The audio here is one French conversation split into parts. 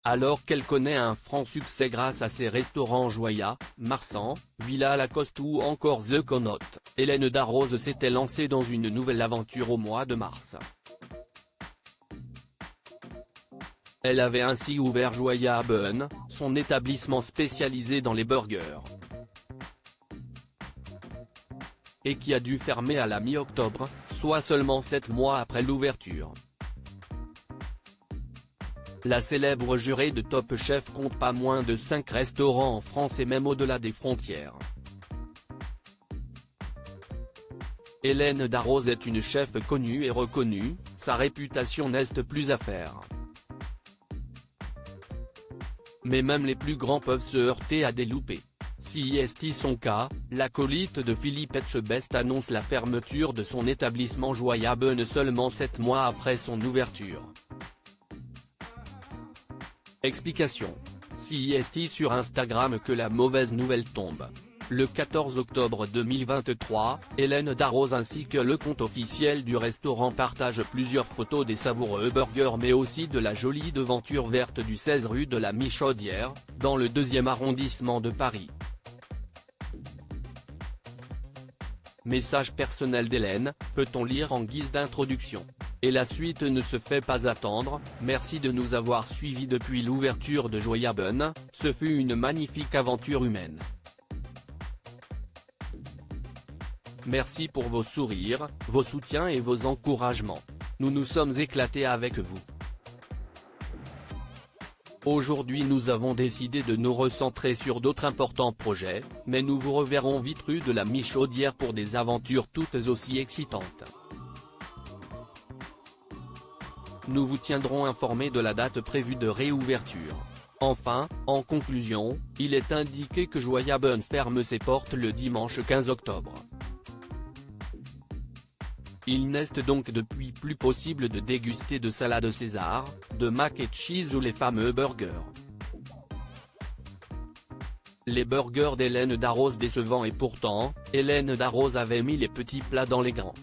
Alors qu'elle connaît un franc succès grâce à ses restaurants Joya, Marsan, Villa Lacoste ou encore The Connaught, Hélène Darroze s'était lancée dans une nouvelle aventure au mois de mars. Elle avait ainsi ouvert Joya Bun, son établissement spécialisé dans les burgers, et qui a dû fermer à la mi-octobre, soit seulement 7 mois après l'ouverture. La célèbre jurée de Top Chef compte pas moins de 5 restaurants en France et même au-delà des frontières. Hélène Darroze est une chef connue et reconnue, sa réputation n'est plus à faire. Mais même les plus grands peuvent se heurter à des loupés. Si est son cas, l'acolyte de Philippe Etchebest annonce la fermeture de son établissement Joya Bun seulement 7 mois après son ouverture. Explication. Si sur Instagram que la mauvaise nouvelle tombe. Le 14 octobre 2023, Hélène Darroze ainsi que le compte officiel du restaurant partagent plusieurs photos des savoureux burgers mais aussi de la jolie devanture verte du 16 rue de la Michaudière, dans le 2e arrondissement de Paris. Message personnel d'Hélène, peut-on lire en guise d'introduction. Et la suite ne se fait pas attendre, merci de nous avoir suivis depuis l'ouverture de Joya Bun, ce fut une magnifique aventure humaine. Merci pour vos sourires, vos soutiens et vos encouragements. Nous nous sommes éclatés avec vous. Aujourd'hui nous avons décidé de nous recentrer sur d'autres importants projets, mais nous vous reverrons vite rue de la Michaudière pour des aventures toutes aussi excitantes. Nous vous tiendrons informés de la date prévue de réouverture. Enfin, en conclusion, il est indiqué que Joya Bun ferme ses portes le dimanche 15 octobre. Il n'est donc depuis plus possible de déguster de salade César, de mac et cheese ou les fameux burgers. Les burgers d'Hélène Darroze décevants et pourtant, Hélène Darroze avait mis les petits plats dans les grands.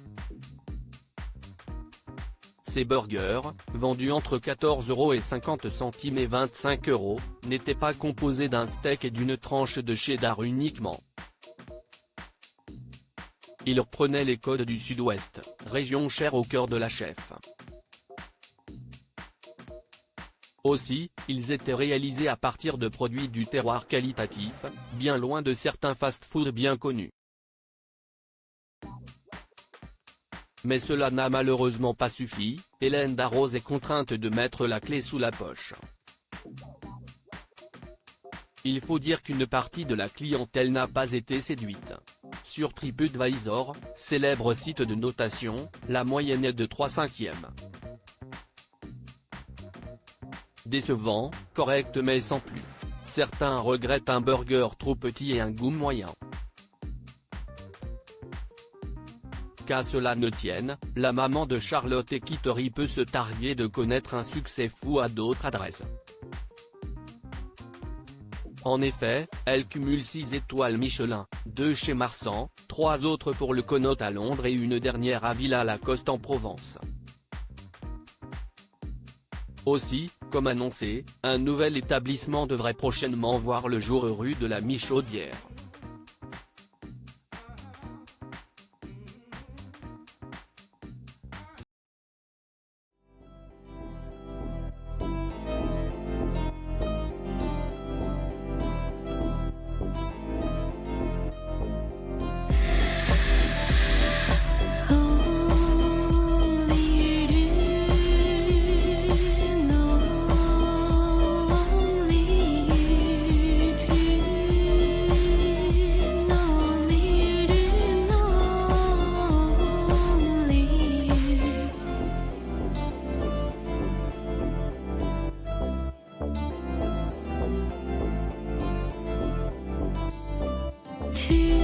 Ces burgers, vendus entre 14,50 € et 25 €, n'étaient pas composés d'un steak et d'une tranche de cheddar uniquement. Ils reprenaient les codes du Sud-Ouest, région chère au cœur de la chef. Aussi, ils étaient réalisés à partir de produits du terroir qualitatif, bien loin de certains fast-food bien connus. Mais cela n'a malheureusement pas suffi, Hélène Darroze est contrainte de mettre la clé sous la poche. Il faut dire qu'une partie de la clientèle n'a pas été séduite. Sur TripAdvisor, célèbre site de notation, la moyenne est de 3/5. Décevant, correct mais sans plus. Certains regrettent un burger trop petit et un goût moyen. Qu'à cela ne tienne, la maman de Charlotte Ekiteri peut se targuer de connaître un succès fou à d'autres adresses. En effet, elle cumule 6 étoiles Michelin, 2 chez Marsan, 3 autres pour le Connaught à Londres et une dernière à Villa Lacoste en Provence. Aussi, comme annoncé, un nouvel établissement devrait prochainement voir le jour rue de la Michaudière. To